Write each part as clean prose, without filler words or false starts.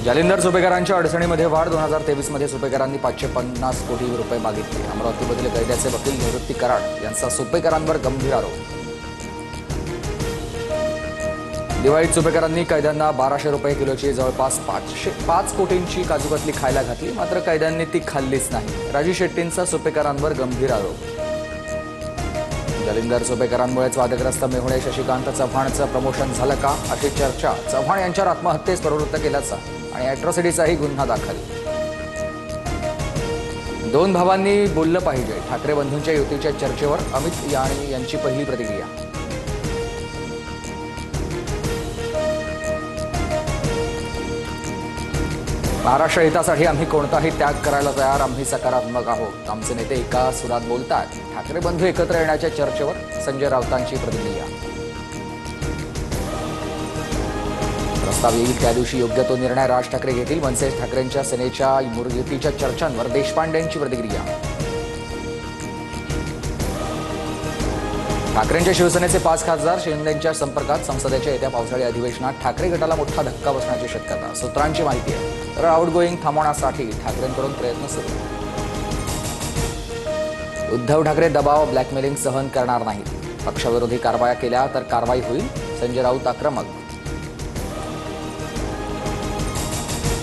जालिंदर सुपेकरांच्या अडचणीमध्ये वाढ 2023 मध्ये सुपेकरांनी 550 कोटी रुपये मागितले। अमरावतीमधील कैद्याचे वकील निवृत्ती कराड यांचा सुपेकरांवर गंभीर आरोप। दिवाळीत सुपेकरांनी कैद्यांना 1200 रुपये किलोची जवळपास 5 कोटींची काजूकतली खायला घातली, मात्र कैद्यांनी ती खाल्लीच नाही। राजू शेट्टींचा सुपेकरांवर गंभीर आरोप। जालिंदर सुपेकरांमुळेच वादग्रस्त मेहुणे शशिकांत चव्हाणचं प्रमोशन झालं का अशी चर्चा। चव्हाण यांच्यावर आत्महत्येस प्रवृत्त केल्याचा आणि अॅट्रॉसिटीचाही गुन्हा दाखल। दोन भावांनी बोललं पाहिजे, ठाकरे बंधूंच्या युतीच्या चर्चेवर अमित यांची पहिली प्रतिक्रिया। महाराष्ट्र हितासाठी आम्ही कोणताही त्याग करायला तयार, आम्ही सकारात्मक आहोत, आमचे नेते एका सुरात बोलतात। ठाकरे बंधू एकत्र येण्याच्या चर्चेवर संजय राऊतांची प्रतिक्रिया। प्रस्ताव येईल त्या दिवशी योग्य तो निर्णय राज ठाकरे घेतील, मनसे ठाकरेंच्या सेनेच्या युतीच्या चर्चांवर देशपांडेंची प्रतिक्रिया। ठाकरेंच्या शिवसेनेचे 5 खासदार शिंदेंच्या संपर्कात, संसदेच्या येत्या पावसाळी अधिवेशनात ठाकरे गटाला मोठा धक्का बसण्याची शक्यता। सूत्रांची माहिती आहे, तर आउटगोईंग थांबवण्यासाठी ठाकरेंकडून प्रयत्न सुरू। उद्धव ठाकरे दबाव ब्लॅकमेलिंग सहन करणार नाहीत, पक्षविरोधी कारवाया केल्या तर कारवाई होईल, संजय राऊत आक्रमक।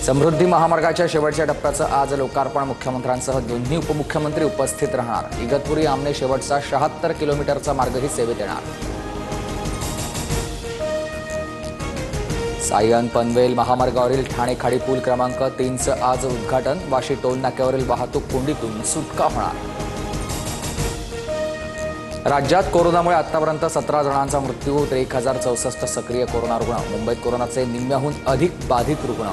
समृद्धी महामार्गाच्या शेवटच्या टप्प्याचं आज लोकार्पण, मुख्यमंत्र्यांसह दोन्ही उपमुख्यमंत्री उपस्थित राहणार। इगतपुरी आमने शेवटचा 76 किलोमीटरचा मार्गही सेवेत येणार। सायन पनवेल महामार्गावरील ठाणे खाडी पूल क्रमांक 3चं आज उद्घाटन, वाशी टोल नाक्यावरील वाहतूक कोंडीतून सुटका होणार। राज्यात कोरोनामुळे आतापर्यंत 17 जणांचा मृत्यू, तर 1064 सक्रिय कोरोना रुग्ण। मुंबईत कोरोनाचे निम्म्याहून अधिक बाधित रुग्ण।